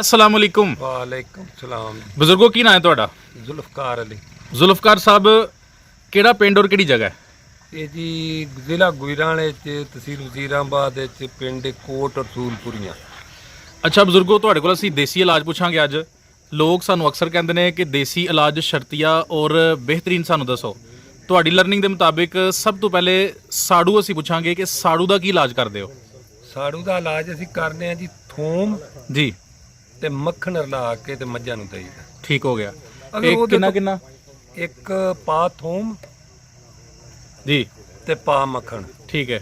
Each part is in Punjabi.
अस्सलाम वालेकुम। वालेकुम सलाम। बुजुर्गो की नाम है ਤੁਹਾਡਾ? जुल्फकार अली। ਜ਼ੁਲਫਕਾਰ ਸਾਹਿਬ ਕਿਹੜਾ ਪਿੰਡ ਔਰ ਕਿਹੜੀ ਜਗ੍ਹਾ ਹੈ? ਇਹ ਜੀ ਜ਼ਿਲ੍ਹਾ ਗੁਜਰਾਂਵਾਲੇ ਚ ਤਹਿਸੀਲ ਵਜ਼ੀਰਾਬਾਦ ਵਿੱਚ ਪਿੰਡ ਕੋਟ ਰਸੂਲਪੁਰੀਆਂ। ਅੱਛਾ ਬਜ਼ੁਰਗੋ, ਤੁਹਾਡੇ ਕੋਲ ਅਸੀਂ ਦੇਸੀ ਇਲਾਜ ਪੁੱਛਾਂਗੇ ਅੱਜ। ਲੋਕ ਸਾਨੂੰ ਅਕਸਰ ਕਹਿੰਦੇ ਨੇ ਕਿ ਦੇਸੀ ਇਲਾਜ ਸ਼ਰਤੀਆ ਔਰ ਬਿਹਤਰੀਨ ਸਾਨੂੰ ਦੱਸੋ। ਤੁਹਾਡੀ ਲਰਨਿੰਗ ਦੇ ਮੁਤਾਬਿਕ ਸਭ ਤੋਂ ਪਹਿਲੇ ਸਾੜੂ ਅਸੀਂ ਪੁੱਛਾਂਗੇ ਕਿ ਸਾੜੂ ਦਾ ਕੀ ਇਲਾਜ ਕਰਦੇ ਹੋ? ਸਾੜੂ ਦਾ ਇਲਾਜ ਅਸੀਂ ਕਰਦੇ ਹਾਂ ਜੀ ਥੋਮ ਜੀ ਤੇ ਮੱਖਣ ਰਲਾ ਕੇ ਤੇ ਮੱਝਾਂ ਨੂੰ ਦੇਈਦਾ। ਠੀਕ ਹੋ ਗਿਆ। ਅਗਰ ਇਹ ਉਹਦੇ ਕਿੰਨਾ ਤੋਂ- ਕਿੰਨਾ? ਇੱਕ ਪਾ ਥੋਮ ਜੀ ਤੇ ਪਾ ਮੱਖਣ, ਠੀਕ ਹੈ।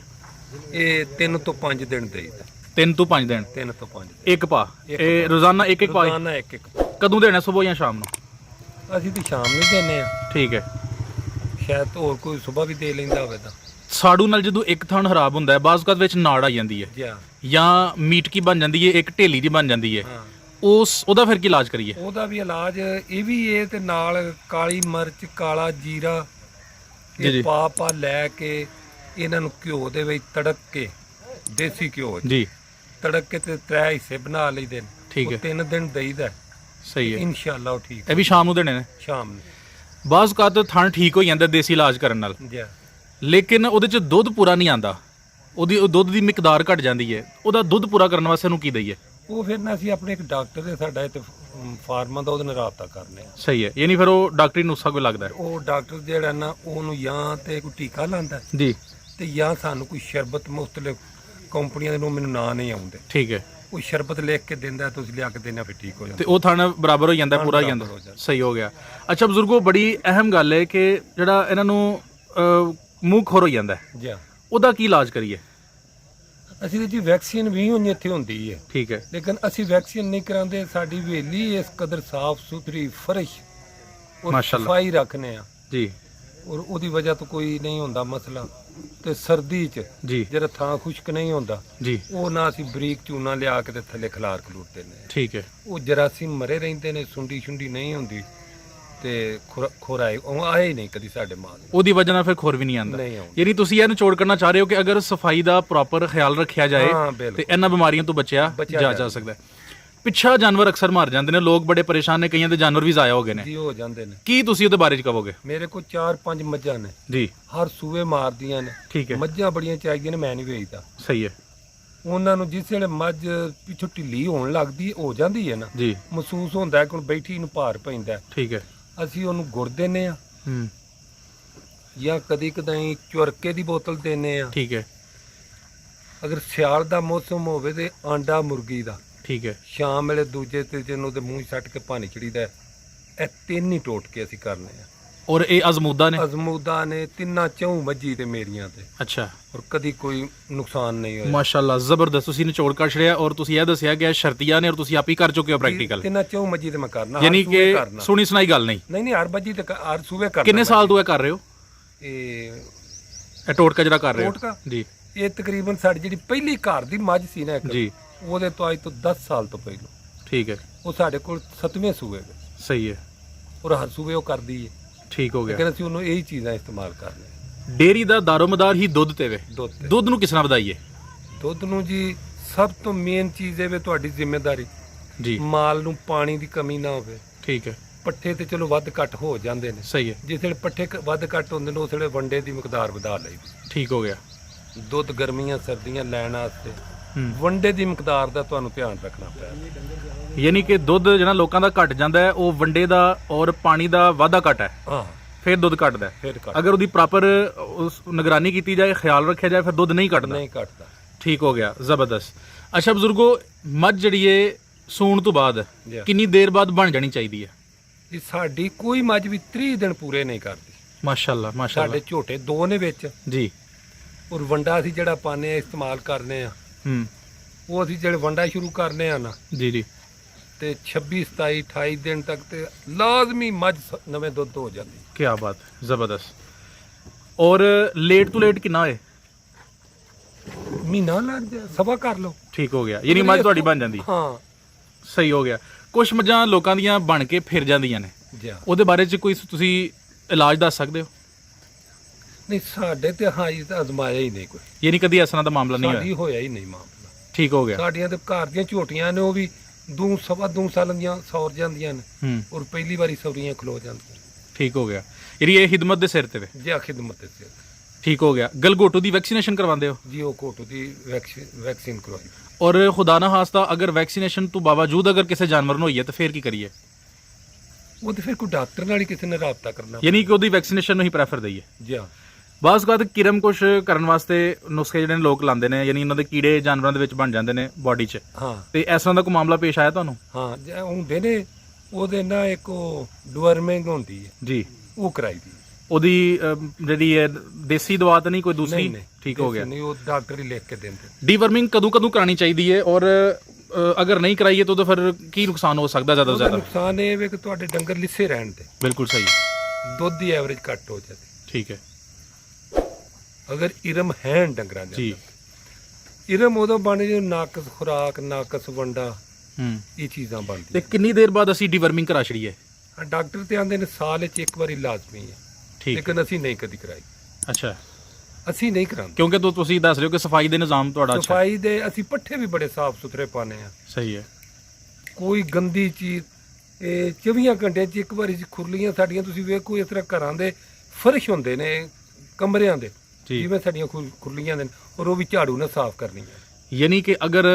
ਇਹ 3 ਤੋਂ 5 ਦਿਨ ਦੇਈਦਾ। 3 ਤੋਂ 5 ਦਿਨ 3 ਤੋਂ 5 ਇੱਕ ਪਾ। ਇਹ ਰੋਜ਼ਾਨਾ ਇੱਕ ਇੱਕ ਪਾ? ਰੋਜ਼ਾਨਾ ਇੱਕ ਇੱਕ ਪਾ। ਕਦੋਂ ਦੇਣਾ, ਸਵੇਰ ਜਾਂ ਸ਼ਾਮ ਨੂੰ? ਅਸੀਂ ਤੇ ਸ਼ਾਮ ਨੂੰ ਦਿੰਦੇ ਆ, ਠੀਕ ਹੈ। ਸ਼ਾਇਦ ਹੋਰ ਕੋਈ ਸਵੇਰ ਵੀ ਦੇ ਲੈਂਦਾ ਹੋਵੇ ਤਾਂ। ਸਾੜੂ ਨਾਲ ਜਦੋਂ ਇੱਕ ਥਣ ਖਰਾਬ ਹੁੰਦਾ ਹੈ, ਬਾਜ਼ੂਕਾਤ ਵਿੱਚ ਨਾੜ ਆ ਜਾਂਦੀ ਹੈ ਜੀ ਹਾਂ। ਜਾਂ ਮੀਟ ਕੀ ਬਣ ਜਾਂਦੀ ਹੈ, ਇੱਕ ਢੇਲੀ ਦੀ ਬਣ ਜਾਂਦੀ ਹੈ, ਹਾਂ, ਉਹਦਾ ਫਿਰ ਕੀ ਇਲਾਜ ਕਰੀਏ? ਉਹਦਾ ਵੀ ਇਲਾਜ ਇਹ ਵੀ ਇਹ ਤੇ ਨਾਲ ਕਾਲੀ ਮਿਰਚ, ਕਾਲਾ ਜੀਰਾ ਜੀ, ਜੀ। ਇਹ ਪਾ ਲੈ ਕੇ ਇਹਨਾਂ ਨੂੰ ਘਿਓ ਦੇ ਵਿੱਚ ਤੜਕ ਕੇ, ਦੇਸੀ ਘਿਓ 'ਚ ਜੀ ਤੜਕ ਕੇ ਤੇ 3 ਹਿੱਸੇ ਬਣਾ ਲਈਦੇ ਨੇ। ਠੀਕ ਉਹ ਹੈ, 3 ਦਿਨ ਦੇਈਦਾ, ਸਹੀ ਹੈ। ਇਨਸ਼ਾਅੱਲਾ ਉਹ ਠੀਕ ਇਹ ਵੀ ਸ਼ਾਮ ਨੂੰ ਦੇਣੇ ਨੇ? ਸ਼ਾਮ ਨੂੰ। ਬਾਜ਼ੂਕਾਤ ਥਣ ਠੀਕ ਹੋ ਜਾਂਦਾ ਦੇਸੀ ਇਲਾਜ ਕਰਨ ਨਾਲ, ਜੀ ਲੇਕਿਨ ਉਹਦੇ 'ਚ ਦੁੱਧ ਪੂਰਾ ਨਹੀਂ ਆਂਦਾ, ਉਹ ਦੁੱਧ ਦੀ ਮਿਕਦਾਰ ਘਟ ਜਾਂਦੀ ਹੈ। ਉਹਦਾ ਦੁੱਧ ਪੂਰਾ ਕਰਨ ਵਾਸਤੇ ਉਹਨੂੰ ਕੀ ਦਈਏ? ਉਹ ਫਿਰ ਨਾ ਅਸੀਂ ਆਪਣੇ ਇੱਕ ਡਾਕਟਰ ਦੇ ਸਾਡਾ ਇੱਥੇ ਫਾਰਮਾਂ ਦਾ ਉਹਦੇ ਨਾਲ ਰਾਬਤਾ ਕਰਨੇ ਆ। ਸਹੀ ਹੈ, ਯਾਨੀ ਫਿਰ ਉਹ ਡਾਕਟਰੀ ਨੁਸਖਾ ਕੋਈ ਲੱਗਦਾ ਹੈ? ਉਹ ਡਾਕਟਰ ਜਿਹੜਾ ਨਾ ਉਹਨੂੰ ਜਾਂ ਤੇ ਕੋਈ ਟੀਕਾ ਲਾਉਂਦਾ ਜੀ ਤੇ ਜਾਂ ਸਾਨੂੰ ਕੋਈ ਸ਼ਰਬਤ ਮੁਖਤਲਿਫ ਕੰਪਨੀਆਂ ਦੇ ਨੂੰ ਮੈਨੂੰ ਨਾਂ ਨਹੀਂ ਆਉਂਦੇ, ਠੀਕ ਹੈ। ਉਹ ਸ਼ਰਬਤ ਲਿਖ ਕੇ ਦਿੰਦਾ, ਤੁਸੀਂ ਲਿਆ ਕੇ ਦੇਣਾ, ਫਿਰ ਠੀਕ ਹੋ ਤੇ ਜਾਂਦਾ। ਉਹ ਥਣ ਬਰਾਬਰ ਹੋ ਜਾਂਦਾ, ਪੂਰਾ ਹੋ ਜਾਂਦਾ? ਬਰਾਬਰ ਹੋ ਜਾਂਦਾ। ਸਹੀ ਹੋ ਗਿਆ। ਅੱਛਾ ਬਜ਼ੁਰਗੋ, ਬੜੀ ਅਹਿਮ ਗੱਲ ਹੈ ਕਿ ਜਿਹੜਾ ਇਹਨਾਂ ਨੂੰ ਮੂੰਹ ਖੋਰ ਹੋ ਜਾਂਦਾ ਹੈ, ਜੀ ਉਹਦਾ ਕੀ ਇਲਾਜ ਕਰੀਏ? ਅਸੀਂ ਜੀ ਵੈਕਸੀਨ ਵੀ ਹੁਣ ਇੱਥੇ ਹੁੰਦੀ ਹੈ, ਠੀਕ ਹੈ। ਲੇਕਿਨ ਅਸੀਂ ਵੈਕਸੀਨ ਨਹੀਂ ਕਰਾਉਂਦੇ। ਸਾਡੀ ਹਵੇਲੀ ਇਸ ਕਦਰ ਸਾਫ ਸੁਥਰੀ, ਫਰਸ਼ ਔਰ ਮਾਸ਼ਾਅੱਲਾ। ਸਫਾਈ ਰੱਖਨੇ ਆ, ਜੀ ਔਰ ਉਹਦੀ ਵਜ੍ਹਾ ਤੋਂ ਕੋਈ ਨਹੀਂ ਹੁੰਦਾ ਮਸਲਾ। ਤੇ ਸਰਦੀ 'ਚ ਜੀ ਜਿਹੜਾ ਥਾਂ ਖੁਸ਼ਕ ਨਹੀਂ ਹੁੰਦਾ, ਜੀ ਉਹ ਨਾ ਅਸੀਂ ਬਰੀਕ ਚੂਨਾ ਲਿਆ ਕੇ ਤੇ ਥੱਲੇ ਖਲਾਰ ਖਲੂਰ ਦਿੰਦੇ ਆ। ਠੀਕ ਹੈ। ਉਹ ਜਰਾਸੀਮ ਮਰੇ ਰਹਿੰਦੇ ਨੇ, ਸੁੰਡੀ ਸ਼ੁੰਡੀ ਨਹੀਂ ਹੁੰਦੀ ਤੇ ਖੁਰਾਏ ਉਹ ਆਏ ਹੀ ਨਹੀਂ ਕਦੀ ਸਾਡੇ ਮਾਲ ਉਹਦੀ ਵਜ੍ਹਾ ਨਾਲ ਫਿਰ ਖੁਰ ਵੀ ਨਹੀਂ ਆਂਦਾ। ਨਹੀਂ ਆਉਂਦੀ। ਯਾਨੀ ਤੁਸੀਂ ਇਹਨੂੰ ਨਿਚੋੜ ਕਰਨਾ ਚਾਹ ਰਹੇ ਹੋ ਕਿ ਅਗਰ ਸਫਾਈ ਦਾ ਪ੍ਰੋਪਰ ਖਿਆਲ ਰੱਖਿਆ ਜਾਏ ਹਾਂ ਤੇ ਬਿਲਕੁਲ ਇਹਨਾਂ ਬਿਮਾਰੀਆਂ ਤੋਂ ਬਚਿਆ ਜਾ ਸਕਦਾ ਹੈ। ਪਿੱਛਾ ਜਾਨਵਰ ਅਕਸਰ ਮਰ ਜਾਂਦੇ ਨੇ, ਲੋਕ ਬੜੇ ਪਰੇਸ਼ਾਨ ਨੇ, ਕਈਆਂ ਦੇ ਜਾਨਵਰ ਵੀ ਜ਼ਾਇਆ ਹੋ ਗਏ ਨੇ। ਜੀ ਹੋ ਜਾਂਦੇ ਨੇ। ਕੀ ਤੁਸੀਂ ਉਹਦੇ ਬਾਰੇ ਚ ਕਹੋਗੇ? ਮੇਰੇ ਕੋਲ 4-5 ਮੱਝਾਂ ਨੇ, ਜੀ ਹਰ ਸੂਏ ਮਾਰਦੀਆਂ ਨੇ। ਠੀਕ ਹੈ, ਮੱਝਾਂ ਬੜੀਆਂ ਚਾਹੀਦੀਆਂ ਨੇ, ਮੈਂ ਨਹੀਂ ਵੇਚਦਾ ਸਹੀ ਹੈ। ਉਹਨਾਂ ਨੂੰ। ਜਿਸ ਵੇਲੇ ਮੱਝ ਪਿੱਛੋਂ ਢਿੱਲੀ ਹੋਣ ਲੱਗਦੀ ਹੋ ਜਾਂਦੀ ਹੈ ਨਾ, ਜੀ ਮਹਿਸੂਸ ਹੁੰਦਾ ਕਿ ਹੁਣ ਬੈਠੀ ਨੂੰ ਭਾਰ ਪੈਂਦਾ, ਠੀਕ ਹੈ। ਅਸੀਂ ਉਹਨੂੰ ਗੁੜ ਦਿੰਨੇ ਆ ਹੂੰ ਜਾਂ ਕਦੀ ਕਦਾਈ ਚੁਰਕੇ ਦੀ ਬੋਤਲ ਦਿੰਨੇ ਆ। ਠੀਕ ਹੈ, ਅਗਰ ਸਿਆਲ ਦਾ ਮੌਸਮ ਹੋਵੇ ਤੇ ਆਂਡਾ ਮੁਰਗੀ ਦਾ ਠੀਕ ਹੈ। ਸ਼ਾਮ ਵੇਲੇ ਦੂਜੇ ਤੀਜੇ ਨੂੰ ਉਹਦੇ ਮੂੰਹ 'ਚ ਸੱਟ ਕੇ ਪਾਣੀ ਚੜੀਦਾ। ਇਹ 3 ਹੀ ਟੋਟ ਕੇ ਅਸੀਂ ਕਰਨੇ ਆ। ਔਰ ਇਹ ਅਜ਼ਮੂਦਾ ਨੇ? ਅਜ਼ਮੂਦਾ ਨੇ, 3 ਮੱਝੀ ਤੇ ਮੇਰੀਆਂ ਤੇ, ਅੱਛਾ, ਔਰ ਕਦੀ ਕੋਈ ਨੁਕਸਾਨ ਨਹੀਂ ਹੋਇਆ। ਮਾਸ਼ਾਅੱਲਾ, ਜ਼ਬਰਦਸਤ। ਤੁਸੀਂ ਨਿਚੋੜ ਕੱਢ ਛੜਿਆ ਔਰ ਤੁਸੀਂ ਇਹ ਦੱਸਿਆ ਕਿ ਇਹ ਸ਼ਰਤੀਆ ਨੇ ਔਰ ਤੁਸੀਂ ਆਪ ਹੀ ਕਰ ਚੁੱਕੇ ਹੋ ਪ੍ਰੈਕਟੀਕਲ। 3 ਮੱਝੀ ਤੇ ਮੈਂ ਕਰਨਾ, ਯਾਨੀ ਹਰ ਸੂਬੇ ਕਿ ਕਰਨਾ। ਸੁਣੀ ਸੁਣਾਈ ਗੱਲ ਨਹੀਂ। ਨਹੀਂ ਹਰ ਮੱਝੀ ਤੇ ਹਰ ਸੂਬੇ ਕਰਨਾ। ਕਿੰਨੇ ਸਾਲ ਤੋਂ ਇਹ ਕਰ ਰਹੇ ਹੋ, ਇਹ ਇਹ ਟੋਟਕਾ ਜਿਹੜਾ ਕਰ ਰਹੇ ਹੋ? ਟੋਟਕਾ? ਜੀ ਇਹ ਤਕਰੀਬਨ ਸਾਡੀ ਜਿਹੜੀ ਪਹਿਲੀ ਘਰ ਦੀ ਮੱਝ ਸੀ ਨਾ ਇੱਕ, ਜੀ ਉਹਦੇ ਤੋਂ ਅੱਜ ਤੋਂ 10 ਸਾਲ ਤੋਂ ਪਹਿਲਾਂ ਠੀਕ ਹੈ, ਉਹ ਸਾਡੇ ਕੋਲ 7ਵੇਂ ਸੂਬੇ ਵਿੱਚ, ਸਹੀ ਹੈ, ਔਰ ਹਰ ਸੂਬੇ ਉਹ ਕਰਦੀ ਹੈ। ਠੀਕ ਹੋ ਗਿਆ। ਲੇਕਿਨ ਅਸੀਂ ਉਹਨੂੰ ਇਹੀ ਚੀਜ਼ਾਂ ਇਸਤੇਮਾਲ ਕਰਨੇ। ਡੇਰੀ ਦਾ ਦਾਰੋਮਦਾਰ ਹੀ ਦੁੱਧ ਤੇ ਵੇ। ਦੁੱਧ ਤੇ। ਦੁੱਧ ਨੂੰ ਕਿਸ ਨਾਲ ਵਧਾਈਏ? ਦੁੱਧ ਨੂੰ ਜੀ ਸਭ ਤੋਂ ਮੇਨ ਚੀਜ਼ ਇਹ ਵੇ ਤੁਹਾਡੀ ਜ਼ਿੰਮੇਵਾਰੀ, ਜੀ ਮਾਲ ਨੂੰ ਪਾਣੀ ਦੀ ਕਮੀ ਨਾ ਹੋਵੇ। ਠੀਕ ਹੈ, ਪੱਠੇ ਤੇ ਚਲੋ ਵੱਧ ਘੱਟ ਹੋ ਜਾਂਦੇ ਨੇ, ਸਹੀ ਹੈ, ਜਿਸ ਵੇਲੇ ਪੱਠੇ ਵੱਧ ਘੱਟ ਹੁੰਦੇ ਨੇ ਉਸ ਵੇਲੇ ਵੰਡੇ ਦੀ ਮਿਕਦਾਰ ਵਧਾ ਲਈ। ਠੀਕ ਹੋ ਗਿਆ। ਦੁੱਧ ਗਰਮੀਆਂ ਸਰਦੀਆਂ ਲੈਣ ਵਾਸਤੇ ਹੂੰ ਵੰਡੇ ਦੀ ਮਿਕਦਾਰ ਦਾ ਤੁਹਾਨੂੰ ਧਿਆਨ ਰੱਖਣਾ ਪਿਆ। ਯਾਨੀ ਕਿ ਦੁੱਧ ਜਿਹੜਾ ਲੋਕਾਂ ਦਾ ਘਟ ਜਾਂਦਾ ਹੈ ਉਹ ਵੰਡੇ ਦਾ ਔਰ ਪਾਣੀ ਦਾ ਵਾਧਾ ਘਟ ਹੈ, ਹਾਂ ਫਿਰ ਦੁੱਧ ਘਟਦਾ ਹੈ। ਫਿਰ ਘੱਟ ਅਗਰ ਉਹਦੀ ਪ੍ਰੋਪਰ ਉਸ ਨਿਗਰਾਨੀ ਕੀਤੀ ਜਾਏ, ਖਿਆਲ ਰੱਖਿਆ ਜਾਏ, ਫਿਰ ਦੁੱਧ ਨਹੀਂ ਘਟਦਾ। ਨਹੀਂ ਘਟਦਾ। ਠੀਕ ਹੋ ਗਿਆ, ਜ਼ਬਰਦਸਤ। ਅੱਛਾ ਬਜ਼ੁਰਗੋ, ਮੱਝ ਜਿਹੜੀ ਏ ਸੂਣ ਤੋਂ ਬਾਅਦ ਜੀ। ਕਿੰਨੀ ਦੇਰ ਬਾਅਦ ਬਣ ਜਾਣੀ ਚਾਹੀਦੀ ਹੈ? ਜੀ ਸਾਡੀ ਕੋਈ ਮੱਝ ਵੀ 30 ਦਿਨ ਪੂਰੇ ਨਹੀਂ ਕਰਦੀ। ਮਾਸ਼ਾਅੱਲਾ ਮਾਸ਼ਾਅੱਲਾ। ਸਾਡੇ ਝੋਟੇ 2 ਨੇ ਵਿੱਚ, ਜੀ ਔਰ ਵੰਡਾ ਅਸੀਂ ਜਿਹੜਾ ਪਾਣੇ ਆ ਇਸਤੇਮਾਲ ਕਰਨੇ ਆ, ਹੂੰ ਉਹ ਅਸੀਂ ਜਿਹੜੇ ਵੰਡਾ ਸ਼ੁਰੂ ਕਰਨੇ ਆ ਨਾ ਜੀ ਜੀ ਤੇ 26 27 28 ਦਿਨ ਤੱਕ ਤੇ ਲਾਜ਼ਮੀ ਮੱਝ ਨਵੇਂ ਦੁੱਧ ਹੋ ਜਾਂਦੀ। ਕੀ ਬਾਤ, ਜ਼ਬਰਦਸਤ। ਔਰ ਲੇਟ ਤੋਂ ਲੇਟ ਕਿੰਨਾ ਹੋਏ? ਮਹੀਨਾ ਲੱਗ ਜਾ, ਸਵਾ ਕਰ ਲਓ। ਠੀਕ ਹੋ ਗਿਆ, ਯਾਨੀ ਮੱਝ ਤੁਹਾਡੀ ਬਣ ਜਾਂਦੀ। ਹਾਂ ਸਹੀ ਹੋ ਗਿਆ। ਕੁਝ ਮੱਝਾਂ ਲੋਕਾਂ ਦੀਆਂ ਬਣ ਕੇ ਫਿਰ ਜਾਂਦੀਆਂ ਨੇ, ਜੀ। ਉਹਦੇ ਬਾਰੇ ਚ ਕੋਈ ਤੁਸੀਂ ਇਲਾਜ ਦੱਸ ਸਕਦੇ ਹੋ? ਨਹੀਂ ਸਾਡੇ ਤੇ ਹਾਂ ਜੀ ਤਾਂ ਅਜ਼ਮਾਇਆ ਹੀ ਨਹੀਂ ਕੋਈ, ਯਾਨੀ ਕਦੀ ਇਸ ਤਰ੍ਹਾਂ ਦਾ ਮਾਮਲਾ ਨਹੀਂ ਸਾਡੀ ਹੋਇਆ? ਹੋਇਆ ਹੀ ਨਹੀਂ ਮਾਮਲਾ। ਠੀਕ ਹੋ ਗਿਆ। ਸਾਡੀਆਂ ਤੇ ਘਰ ਦੀਆਂ ਝੋਟੀਆਂ ਨੇ, ਉਹ ਵੀ 2 ਸਵਾ 2 ਸਾਲਾਂ ਦੀਆਂ ਸੌਰ ਜਾਂਦੀਆਂ ਨੇ ਹੂੰ ਔਰ ਪਹਿਲੀ ਵਾਰੀ ਸੌਰੀਆਂ ਖਲੋ ਜਾਂਦੀਆਂ ਠੀਕ ਹੋ ਗਿਆ ਯਾਨੀ ਇਹ ਖਿਦਮਤ ਦੇ ਸਿਰ ਤੇ ਵੇ ਜੀ ਆ ਖਿਦਮਤ ਤੇ ਸਿਰ। ਠੀਕ ਹੋ ਗਿਆ ਗਲਗੋਟੂ ਦੀ ਵੈਕਸੀਨੇਸ਼ਨ ਕਰਵਾਉਂਦੇ ਹੋ ਜੀ ਉਹ ਕੋਟੂ ਦੀ ਵੈਕਸੀਨ ਕਰਵਾਈ। ਔਰ ਖੁਦਾ ਨਾ ਖਾਸਤਾ ਅਗਰ ਵੈਕਸੀਨੇਸ਼ਨ ਤੋਂ ਬਾਵਜੂਦ ਅਗਰ ਕਿਸੇ ਜਾਨਵਰ ਨੂੰ ਹੋਈ ਹੈ ਤਾਂ ਫਿਰ ਕੀ ਕਰੀਏ ਉਹ ਤੇ ਫਿਰ ਕੋਈ ਡਾਕਟਰ ਨਾਲ ਹੀ ਕਿਸੇ ਨੇ ਰਾਬਤਾ ਕਰਨਾ ਯਾਨੀ ਕਿ ਉਹਦੀ ਵੈਕਸੀਨੇਸ਼ਨ ਨੂੰ ਹੀ ਪ੍ਰੈਫਰ ਦਈਏ ਜੀ ਹਾਂ। ਬਾਅਦ ਬਾਅਦ ਕਿਰਮ ਕੁਛ ਕਰਨ ਵਾਸਤੇ ਨੁਸਖੇ ਜਿਹੜੇ ਨੇ ਲੋਕ ਲਾਉਂਦੇ ਨੇ ਯਾਨੀ ਇਹਨਾਂ ਦੇ ਕੀੜੇ ਜਾਨਵਰਾਂ ਦੇ ਵਿੱਚ ਬਣ ਜਾਂਦੇ ਨੇ ਬਾਡੀ 'ਚ ਹਾਂ ਤੇ ਇਸ ਤਰ੍ਹਾਂ ਦਾ ਕੋਈ ਮਾਮਲਾ ਪੇਸ਼ ਆਇਆ ਤੁਹਾਨੂੰ ਹਾਂ ਜੇ ਹੁੰਦੇ ਨੇ ਉਹਦੇ ਨਾਲ ਇੱਕ ਉਹ ਡਵਰਮਿੰਗ ਹੁੰਦੀ ਹੈ ਜੀ ਉਹ ਕਰਾਈ ਦੀ। ਉਹਦੀ ਜਿਹੜੀ ਹੈ ਦੇਸੀ ਦਵਾ ਤਾਂ ਨਹੀਂ ਕੋਈ ਦੂਸਰੀ ਨਹੀਂ ਠੀਕ ਹੋ ਗਿਆ ਨਹੀਂ ਉਹ ਡਾਕਟਰ ਹੀ ਲਿਖ ਕੇ ਦਿੰਦੇ। ਡੀਵਰਮਿੰਗ ਕਦੋਂ ਕਦੋਂ ਕਰਾਣੀ ਚਾਹੀਦੀ ਹੈ ਔਰ ਅਗਰ ਨਹੀਂ ਕਰਾਈਏ ਤਾਂ ਉਹਦਾ ਫਿਰ ਕੀ ਨੁਕਸਾਨ ਹੋ ਸਕਦਾ ਜ਼ਿਆਦਾ ਤੋਂ ਉਹਦਾ ਜ਼ਿਆਦਾ ਨੁਕਸਾਨ ਇਹ ਵੇ ਕਿ ਤੁਹਾਡੇ ਡੰਗਰ ਲਿੱਸੇ ਰਹਿਣ ਤੇ ਬਿਲਕੁਲ ਸਹੀ ਦੁੱਧ ਦੀ ਐਵਰੇਜ ਘੱਟ ਹੋ ਜਾਂਦੀ ਠੀਕ ਹੈ ਅਗਰ ਇਰਮ ਹੈ ਡੰਗਰਾਂ ਦੇ ਜੀ ਅੰਦਰ। ਇਰਮ ਉਦੋਂ ਬਣ ਜੇ ਨਾਕਸ ਖੁਰਾਕ ਨਾਕਸ ਵੰਡਾ ਹੂੰ ਇਹ ਚੀਜ਼ਾਂ ਤੇ ਬਣਦੀਆਂ। ਕਿੰਨੀ ਦੇਰ ਬਾਅਦ ਅਸੀਂ ਡੀਵਰਮਿੰਗ ਕਰਾ ਛੜੀਏ ਹਾਂ, ਡਾਕਟਰ ਤੇ ਆਂਦੇ ਨੇ ਸਾਲ ਵਿੱਚ ਇੱਕ ਵਾਰੀ ਲਾਜ਼ਮੀ ਹੈ ਠੀਕ ਲੇਕਿਨ ਅਸੀਂ ਨਹੀਂ ਕਦੀ ਕਰਾਈ। ਅੱਛਾ ਅਸੀਂ ਨਹੀਂ ਕਰਾਂਦੇ ਕਿਉਂਕਿ ਤੁਸੀਂ ਦੱਸ ਰਹੇ ਹੋ ਕਿ ਸਫਾਈ ਦੇ ਨਿਜ਼ਾਮ ਤੁਹਾਡਾ ਅੱਛਾ ਹੈ। ਸਫਾਈ ਦੇ ਅਸੀਂ ਪੱਠੇ ਵੀ ਬੜੇ ਸਾਫ਼ ਸੁਥਰੇ ਪਾਣੇ ਆ। ਸਹੀ ਹੈ ਕੋਈ ਗੰਦੀ ਚੀਜ਼ ਇਹ 24 ਘੰਟੇ 'ਚ ਇੱਕ ਵਾਰੀ ਖੁਰਲੀਆਂ ਸਾਡੀਆਂ ਤੁਸੀਂ ਵੇਖੋ ਇਸ ਤਰ੍ਹਾਂ ਘਰਾਂ ਦੇ ਫਰਸ਼ ਹੁੰਦੇ ਨੇ ਕਮਰਿਆਂ ਦੇ ਜੀ ਜਿਵੇਂ ਸਾਡੀਆਂ ਖੁਰਲੀਆਂ ਦੇ ਨੇ, ਔਰ ਉਹ ਵੀ ਝਾੜੂ ਨਾਲ ਸਾਫ਼ ਕਰਨੀਆਂ। ਯਾਨੀ ਕਿ ਅਗਰ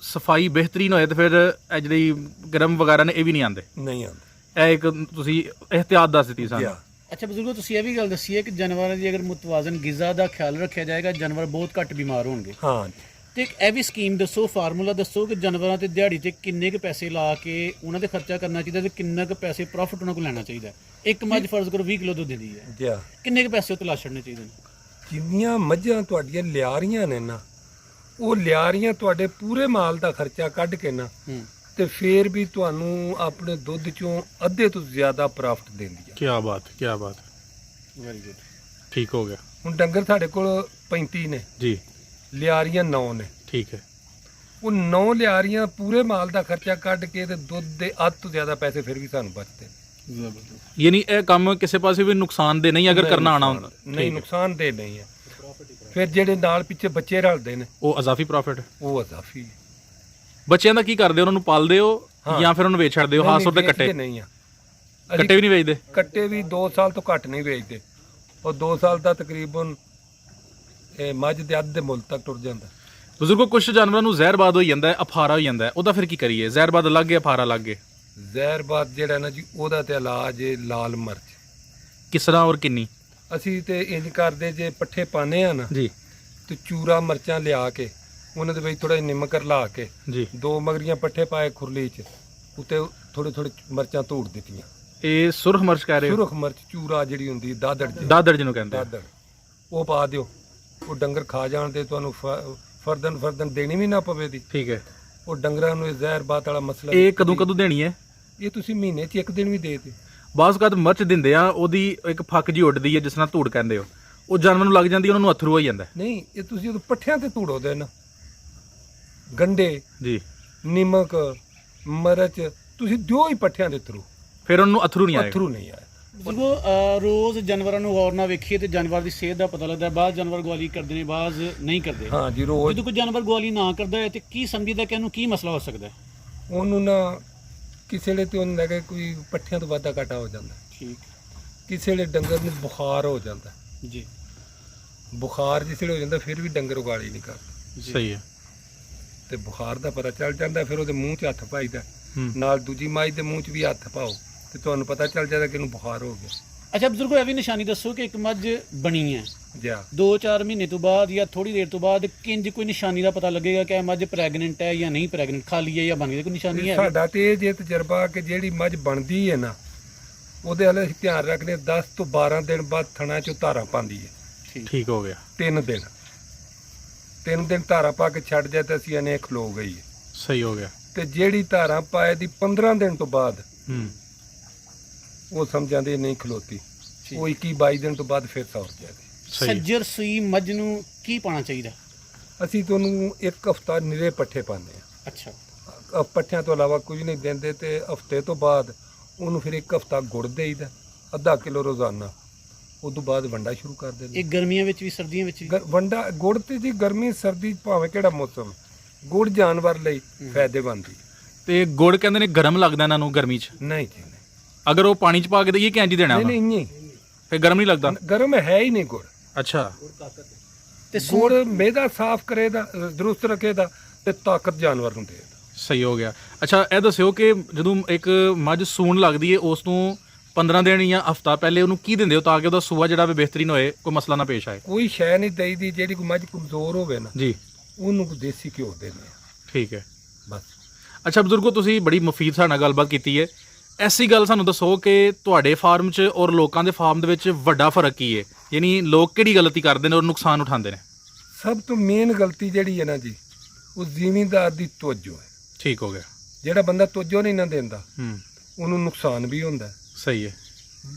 ਸਫਾਈ ਬਿਹਤਰੀਨ ਹੋਏ ਤਾਂ ਫਿਰ ਇਹ ਜਿਹੜੀ ਗਰਮ ਵਗੈਰਾ ਨੇ ਇਹ ਵੀ ਨਹੀਂ ਆਉਂਦੇ ਨਹੀਂ ਆਉਂਦੇ। ਇਹ ਇੱਕ ਤੁਸੀਂ ਇhtiyat ਦੱਸ ਦਿੱਤੀ ਸਾਨੂੰ ਅੱਛਾ ਬਜ਼ੁਰਗੋ ਤੁਸੀਂ ਇਹ ਵੀ ਗੱਲ ਦੱਸੀ ਹੈ ਕਿ ਜਾਨਵਰਾਂ ਦੀ ਅਗਰ ਮੁਤਵਾਜ਼ਨ ਗਿਜ਼ਾ ਦਾ ਖਿਆਲ ਰੱਖਿਆ ਜਾਏਗਾ ਜਾਨਵਰ ਬਹੁਤ ਘੱਟ ਬਿਮਾਰ ਹੋਣਗੇ ਹਾਂ ਤੇ ਇੱਕ ਇਹ ਵੀ ਸਕੀਮ ਦੱਸੋ ਫਾਰਮੂਲਾ ਦੱਸੋ ਕਿ ਜਾਨਵਰਾਂ ਤੇ ਦਿਹਾੜੀ ਤੇ ਕਿੰਨੇ ਕੁ ਪੈਸੇ ਲਾ ਕੇ ਉਹਨਾਂ ਤੇ ਖਰਚਾ ਕਰਨਾ ਚਾਹੀਦਾ ਤੇ ਕਿੰਨਾ ਕੁ ਪੈਸੇ ਪ੍ਰੋਫਿਟ ਉਹਨਾਂ ਕੋਲ ਲੈਣਾ ਚਾਹੀਦਾ। ਇੱਕ ਮੱਝ ਫਰਜ਼ ਕਰੋ 20 ਕਿਲੋ ਦੁੱਧ ਦਿੰਦੀ ਹੈ ਜੀ ਹਾਂ। ਕਿੰਨੇ ਕੁ ਪੈਸੇ ਉੱਤੇ ਲਾ ਛੱਡਣੇ ਚਾਹੀਦੇ ਨੇ। ਜਿੰਨੀਆਂ ਮੱਝਾਂ ਤੁਹਾਡੀਆਂ ਲਿਆਰੀਆਂ ਨੇ ਨਾ ਉਹ ਲਿਆਰੀਆਂ ਤੁਹਾਡੇ ਪੂਰੇ ਮਾਲ ਦਾ ਖਰਚਾ ਕੱਢ ਕੇ ਨਾ ਤੇ ਫੇਰ ਵੀ ਤੁਹਾਨੂੰ ਆਪਣੇ ਦੁੱਧ ਚੋਂ ਅੱਧੇ ਤੋਂ ਜ਼ਿਆਦਾ ਪ੍ਰੋਫਿਟ ਦਿੰਦੀ ਆ। ਕੀ ਬਾਤ ਵੈਰੀ ਗੁੱਡ ਠੀਕ ਹੋ ਗਿਆ ਹੁਣ ਡੰਗਰ ਸਾਡੇ ਕੋਲ 35 ਨੇ ਜੀ ਲਿਆਰੀਆਂ 9 ਨੇ ਠੀਕ ਹੈ ਉਹ 9 ਲਿਆਰੀਆਂ ਪੂਰੇ ਮਾਲ ਦਾ ਖਰਚਾ ਕੱਢ ਕੇ ਤੇ ਦੁੱਧ ਦੇ ਅੱਧ ਤੋਂ ਜ਼ਿਆਦਾ ਪੈਸੇ ਫਿਰ ਵੀ ਸਾਨੂੰ ਬਚਦੇ। ਯਾਨੀ ਇਹ ਕੰਮ ਕਿਸੇ ਪਾਸੇ ਵੀ ਨੁਕਸਾਨ ਦੇ ਨਹੀਂ ਅਗਰ ਕਰਨਾ ਆਣਾ ਹੁੰਦਾ ਨਹੀਂ ਨੁਕਸਾਨਦੇਹ ਨਹੀਂ ਹੈ। ਫਿਰ ਜਿਹੜੇ ਨਾਲ ਪਿੱਛੇ ਬੱਚੇ ਰਲਦੇ ਨੇ ਉਹ ਅਜ਼ਾਫੀ ਪ੍ਰੋਫਿਟ ਉਹ ਅਜ਼ਾਫੀ ਹੈ। ਬੱਚਿਆਂ ਦਾ ਕੀ ਕਰਦੇ ਹੋ ਉਹਨਾਂ ਨੂੰ ਪਾਲਦੇ ਹੋ ਜਾਂ ਫਿਰ ਉਹਨੂੰ ਵੇਚ ਛੱਡਦੇ ਹੋ ਨਹੀਂ, ਖਾਸ ਤੌਰ ਤੇ ਵੇਚਦੇ ਕੱਟੇ ਨਹੀਂ ਆ ਕੱਟੇ ਵੀ ਨਹੀਂ ਵੇਚਦੇ ਕੱਟੇ ਵੀ 2 ਸਾਲ ਤੋਂ ਘੱਟ ਨਹੀਂ ਵੇਚਦੇ ਉਹ 2 ਸਾਲ ਦਾ ਤਕਰੀਬਨ ਇਹ ਮੱਝ ਦੇ ਅੱਧ ਦੇ ਮੁੱਲ ਤੱਕ ਟੁਰ ਜਾਂਦਾ। ਬਜ਼ੁਰਗੋ ਕੁਝ ਜਾਨਵਰਾਂ ਨੂੰ ਜ਼ਹਿਰਬਾਦ ਹੋ ਜਾਂਦਾ ਹੈ ਅਫਾਰਾ ਹੋ ਜਾਂਦਾ ਹੈ ਉਹਦਾ ਫਿਰ ਕੀ ਕਰੀਏ ਜ਼ਹਿਰਬਾਦ ਲੱਗ ਗਿਆ ਅਫਾਰਾ ਲੱਗ ਗਿਆ ਜ਼ਹਿਰਬਾਦ ਜਿਹੜਾ ਨਾ ਜੀ ਉਹਦਾ ਤੇ ਇਲਾਜ ਹੈ ਲਾਲ ਮਿਰਚ। ਕਿਸ ਤਰ੍ਹਾਂ ਔਰ ਕਿੰਨੀ ਅਸੀਂ ਤੇ ਇੰਜ ਕਰਦੇ ਜੇ ਪੱਠੇ ਪਾਣੇ ਆ ਨਾ ਜੀ ਤੇ ਚੂਰਾ ਮਿਰਚਾਂ ਲਿਆ ਕੇ ਉਹਨਾਂ ਦੇ ਵਿੱਚ ਥੋੜਾ ਨਿੰਮਕ ਰਲਾ ਕੇ ਜੀ 2 ਮਗਰੀਆਂ ਪੱਠੇ ਪਾਏ ਖੁਰਲੀ 'ਚ ਉੱਤੇ ਥੋੜੇ ਮਿਰਚਾਂ ਧੂੜ ਦਿੱਤੀਆਂ। ਇਹ ਸੁਰਖ ਮਿਰਚ ਕਹਿ ਰਹੇ ਹੋ ਸੁਰਖ ਮਿਰਚ ਚੂਰਾ ਜਿਹੜੀ ਹੁੰਦੀ ਦਾਦੜ ਜੀ ਦਾਦਰ ਜਿਹਨੂੰ ਕਹਿੰਦੇ ਆ। ਦਾਦੜ ਉਹ ਪਾ ਦਿਓ ਉਹ ਡੰਗਰ ਖਾ ਜਾਣ ਤੇ ਤੁਹਾਨੂੰ ਫਰਦਨ ਦੇਣੀ ਵੀ ਨਾ ਪਵੇ ਦੀ। ਠੀਕ ਹੈ ਉਹ ਡੰਗਰਾਂ ਨੂੰ ਇਹ ਜ਼ਹਿਰਬਾਤ ਵਾਲਾ ਮਸਲਾ ਇਹ ਕਦੋਂ ਦੇਣੀ ਹੈ ਇਹ ਤੁਸੀਂ ਮਹੀਨੇ 'ਚ ਇੱਕ ਦਿਨ ਵੀ ਦੇ ਦਿਓ। ਬਾਸ ਕਦ ਮਿਰਚ ਦਿੰਦੇ ਆ ਉਹਦੀ ਇੱਕ ਫੱਕ ਜੀ ਉੱਡਦੀ ਹੈ ਜਿਸ ਨਾਲ ਧੂੜ ਕਹਿੰਦੇ ਹੋ ਉਹ ਜਾਨਵਰ ਨੂੰ ਲੱਗ ਜਾਂਦੀ ਉਹਨਾਂ ਨੂੰ ਅਥਰੂ ਹੋ ਜਾਂਦਾ ਨਹੀਂ ਇਹ ਤੁਸੀਂ ਉਹ ਪੱਠਿਆਂ ਤੇ ਧੂੜੋ ਦੇ ਨਾ ਗੰਡੇ ਜੀ ਨਿਮਕ ਮਿਰਚ ਤੁਸੀਂ ਦਿਓ ਹੀ ਪੱਠਿਆਂ ਦੇ ਥਰੂ ਫਿਰ ਉਹਨੂੰ ਅਥਰੂ ਨਹੀਂ ਆਏਗਾ ਅਥਰੂ ਨਹੀਂ ਆਏ। ਬਜ਼ੁਰਗੋ ਰੋਜ਼ ਜਾਨਵਰਾਂ ਨੂੰ ਗੌਰ ਨਾਲ ਵੇਖੀਏ ਤੇ ਜਾਨਵਰ ਦੀ ਸਿਹਤ ਦਾ ਪਤਾ ਲੱਗਦਾ ਬਾਅਦ ਜਾਨਵਰ ਗਵਾਲੀ ਕਰਦੇ ਨੇ ਬਾਅਦ ਨਹੀਂ ਕਰਦੇ। ਹਾਂ ਜੀ ਰੋਜ਼ ਜਦੋਂ ਕੋਈ ਜਾਨਵਰ ਗਵਾਲੀ ਨਾ ਕਰਦਾ ਹੈ ਤੇ ਕੀ ਸਮਝੀਦਾ ਕਿ ਇਹਨੂੰ ਕੀ ਮਸਲਾ ਹੋ ਸਕਦਾ ਹੈ। ਉਹਨੂੰ ਨਾ ਕਿਸੇ ਵੇਲੇ ਤੇ ਉਹਨੂੰ ਲੱਗੇ ਕੋਈ ਪੱਠਿਆਂ ਤੋਂ ਵਾਧਾ ਘਾਟਾ ਹੋ ਜਾਂਦਾ। ਠੀਕ ਕਿਸੇ ਵੇਲੇ ਡੰਗਰ ਨੂੰ ਬੁਖਾਰ ਹੋ ਜਾਂਦਾ। ਜੀ ਬੁਖਾਰ ਜਿਸ ਵੇਲੇ ਹੋ ਜਾਂਦਾ ਫਿਰ ਵੀ ਡੰਗਰ ਉਗਾਲੀ ਨਹੀਂ ਕਰਦਾ। ਸਹੀ ਹੈ ਤੇ ਬੁਖਾਰ ਦਾ ਪਤਾ ਚੱਲ ਜਾਂਦਾ ਫਿਰ ਉਹਦੇ ਮੂੰਹ 'ਚ ਹੱਥ ਪਾਈਦਾ ਹੂੰ। ਨਾਲ ਦੂਜੀ ਮਾਈ ਦੇ ਮੂੰਹ 'ਚ ਵੀ ਹੱਥ ਪਾਓ ਤੇ ਤੁਹਾਨੂੰ ਪਤਾ ਚੱਲ ਜਾਂਦਾ ਕਿ ਇਹਨੂੰ ਬੁਖਾਰ ਹੋ ਗਿਆ। ਅੱਛਾ ਬਜ਼ੁਰਗੋ ਇਹ ਵੀ ਨਿਸ਼ਾਨੀ ਦੱਸੋ ਕਿ ਇੱਕ ਮੱਝ ਬਣੀ ਹੈ ਜਾ 2-4 ਮਹੀਨੇ ਤੋਂ ਬਾਅਦ ਜਾਂ ਥੋੜੀ ਦੇਰ ਤੋਂ ਬਾਅਦ ਕਿੰਜ ਕੋਈ ਨਿਸ਼ਾਨੀ ਦਾ ਪਤਾ ਲੱਗੇਗਾ ਕਿ ਇਹ ਮੱਝ ਪ੍ਰੈਗਨੈਂਟ ਹੈ ਜਾਂ ਨਹੀਂ ਪ੍ਰੈਗਨੈਂਟ ਖਾਲੀ ਹੈ ਜਾਂ ਬਣ ਗਈ ਕੋਈ ਨਿਸ਼ਾਨੀ ਹੈ। ਸਾਡਾ ਤੇ ਇਹ ਜੇ ਤਜਰਬਾ ਕਿ ਜਿਹੜੀ ਮੱਝ ਬਣਦੀ ਹੈ ਨਾ ਉਹਦੇ ਵਾਲੇ ਅਸੀਂ ਧਿਆਨ ਰੱਖਦੇ 10 ਤੋਂ 12 ਦਿਨ ਬਾਅਦ ਥਣਾ 'ਚੋਂ ਧਾਰਾਂ ਪਾਉਂਦੀ ਹੈ। ਠੀਕ ਹੋ ਗਿਆ 3 ਦਿਨ ਧਾਰਾਂ ਪਾ ਕੇ ਛੱਡ ਜਾਏ ਤਾਂ ਅਸੀਂ ਅਨੇ ਖਲੋ ਗਈ ਹੈ। ਸਹੀ ਹੋ ਗਿਆ ਤੇ ਜਿਹੜੀ ਧਾਰਾਂ ਪਾਏ ਦੀ 15 ਦਿਨ ਤੋਂ ਬਾਅਦ ਹੂੰ ਉਹ ਸਮਝਾਂਦੇ ਨਹੀਂ ਖਲੋਤੀ ਉਹ 21-22 ਦਿਨ ਤੋਂ ਬਾਅਦ ਫਿਰ ਸੌਰ ਜਾਂਦੀ। ਸਹੀ ਹੈ। ਸੱਜਰ ਸੂਈ ਮੱਝ ਨੂੰ ਕੀ ਪਾਣਾ ਚਾਹੀਦਾ। ਅਸੀਂ ਤੁਹਾਨੂੰ 1 ਹਫ਼ਤਾ ਨਿਰੇ ਪੱਠੇ ਪਾਉਂਦੇ ਅੱਛਾ ਆ ਪੱਠਿਆਂ ਤੋਂ ਇਲਾਵਾ ਕੁਝ ਨਹੀਂ ਦਿੰਦੇ ਤੇ ਹਫ਼ਤੇ ਤੋਂ ਬਾਅਦ ਉਹਨੂੰ ਫਿਰ 1 ਹਫ਼ਤਾ ਗੁੜ ਦੇਈਦਾ ਅੱਧਾ ਕਿਲੋ ਰੋਜ਼ਾਨਾ। ਉਸ ਤੋਂ ਬਾਅਦ ਵੰਡਾ ਸ਼ੁਰੂ ਕਰ ਦਿੰਦੇ। ਇਹ ਗਰਮੀਆਂ ਵਿੱਚ ਵੀ ਸਰਦੀਆਂ ਵਿੱਚ ਵੀ ਵੰਡਾ ਗੁੜ ਤੇ ਜੀ ਗਰਮੀ ਸਰਦੀ ਭਾਵੇਂ ਕਿਹੜਾ ਮੌਸਮ ਗੁੜ ਜਾਨਵਰ ਲਈ ਫਾਇਦੇਮੰਦ ਹੈ। ਤੇ ਗੁੜ ਕਹਿੰਦੇ ਨੇ ਗਰਮ ਲੱਗਦਾ ਇਹਨਾਂ ਨੂੰ ਗਰਮੀ 'ਚ, ਨਹੀਂ ਜੀ ਨਹੀਂ ਅਗਰ ਉਹ ਪਾਣੀ 'ਚ ਪਾ ਕੇ ਦਈਏ ਕਿ ਇੰਝ ਹੀ ਦੇਣਾ ਵਾ? ਨਹੀਂ ਨਹੀਂ ਫਿਰ ਗਰਮ ਨਹੀਂ ਲੱਗਦਾ? ਗਰਮ ਹੈ ਹੀ ਨਹੀਂ ਗੁੜ। ਅੱਛਾ, ਤੇ ਗੁੜ ਮੇਦਾ ਸਾਫ਼ ਕਰੇਦਾ, ਦਰੁਸਤ ਰੱਖੇਦਾ ਤੇ ਤਾਕਤ ਜਾਨਵਰ ਨੂੰ ਦੇਦਾ। ਸਹੀ ਹੋ ਗਿਆ। ਅੱਛਾ, ਇਹ ਦੱਸਿਓ ਕਿ ਜਦੋਂ ਇੱਕ ਮੱਝ ਸੂਣ ਲੱਗਦੀ ਹੈ ਉਸ ਨੂੰ 15 ਦਿਨ ਜਾਂ ਹਫਤਾ ਪਹਿਲੇ ਉਹਨੂੰ ਕੀ ਦਿੰਦੇ ਹੋ ਤਾਂ ਕਿ ਉਹਦਾ ਸੂਆ ਜਿਹੜਾ ਵੀ ਬਿਹਤਰੀਨ ਹੋਏ, ਕੋਈ ਮਸਲਾ ਨਾ ਪੇਸ਼ ਆਏ? ਕੋਈ ਸ਼ੈ ਨਹੀਂ ਦਈਦੀ, ਜਿਹੜੀ ਕੋਈ ਮੱਝ ਕਮਜ਼ੋਰ ਹੋਵੇ ਨਾ ਜੀ, ਉਹਨੂੰ ਦੇਸੀ ਘਿਓ ਦਿੰਦੇ ਆ ਠੀਕ ਹੈ। ਬਸ। ਅੱਛਾ ਬਜ਼ੁਰਗੋ, ਤੁਸੀਂ ਬੜੀ ਮੁਫੀਦ ਸਾਡੇ ਨਾਲ ਗੱਲਬਾਤ ਕੀਤੀ ਹੈ। ਐਸੀ ਗੱਲ ਸਾਨੂੰ ਦੱਸੋ ਕਿ ਤੁਹਾਡੇ ਫਾਰਮ 'ਚ ਔਰ ਲੋਕਾਂ ਦੇ ਫਾਰਮ ਦੇ ਵਿੱਚ ਵੱਡਾ ਫਰਕ ਕੀ ਹੈ? ਯਾਨੀ ਲੋਕ ਕਿਹੜੀ ਗਲਤੀ ਕਰਦੇ ਨੇ ਔਰ ਨੁਕਸਾਨ ਉਠਾਉਂਦੇ ਨੇ? ਸਭ ਤੋਂ ਮੇਨ ਗਲਤੀ ਜਿਹੜੀ ਹੈ ਨਾ ਜੀ, ਉਹ ਜ਼ਿਮੀਂਦਾਰ ਦੀ ਤੋਜੋ ਹੈ। ਠੀਕ ਹੋ ਗਿਆ। ਜਿਹੜਾ ਬੰਦਾ ਤੋਜੋ ਨਹੀਂ ਨਾ ਦਿੰਦਾ ਹੂੰ, ਉਹਨੂੰ ਨੁਕਸਾਨ ਵੀ ਹੁੰਦਾ। ਸਹੀ ਹੈ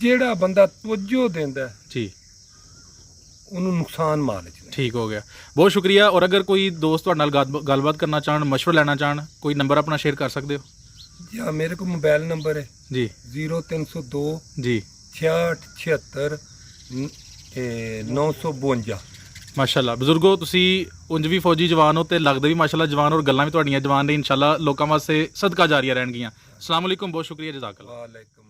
ਜਿਹੜਾ ਬੰਦਾ ਤੋਜੋ ਦਿੰਦਾ ਜੀ, ਉਹਨੂੰ ਨੁਕਸਾਨ ਮਾਲ ਚ ਨਹੀਂ। ਠੀਕ ਹੋ ਗਿਆ। ਬਹੁਤ ਸ਼ੁਕਰੀਆ। ਔਰ ਅਗਰ ਕੋਈ ਦੋਸਤ ਤੁਹਾਡੇ ਨਾਲ ਗੱਲਬਾਤ ਕਰਨਾ ਚਾਹਣ, ਮਸ਼ਵਰਾ ਲੈਣਾ ਚਾਹਣ, ਕੋਈ ਨੰਬਰ ਆਪਣਾ ਸ਼ੇਅਰ ਕਰ ਸਕਦੇ ਹੋ? ਜਾਂ ਮੇਰੇ ਕੋਲ ਮੋਬਾਈਲ ਨੰਬਰ ਹੈ ਜੀ 0302 ਜੀ 66 76 952। ਮਾਸ਼ਾਅੱਲਾ ਬਜ਼ੁਰਗੋ, ਤੁਸੀਂ ਉਂਝ ਵੀ ਫੌਜੀ ਜਵਾਨ ਹੋ ਤੇ ਲੱਗਦੇ ਵੀ ਮਾਸ਼ਾਅੱਲਾ ਜਵਾਨ, ਔਰ ਗੱਲਾਂ ਵੀ ਤੁਹਾਡੀਆਂ ਜਵਾਨ ਨੇ। ਇਨਸ਼ਾਅੱਲਾ ਲੋਕਾਂ ਵਾਸਤੇ ਸਦਕਾ ਜਾਰੀਆਂ ਰਹਿਣਗੀਆਂ। ਅਸਲਾਮ ਅਲੈਕੁਮ, ਬਹੁਤ ਸ਼ੁਕਰੀਆ, ਜਜ਼ਾਕੱਲਾ। ਵਾਲੇਕੁਮ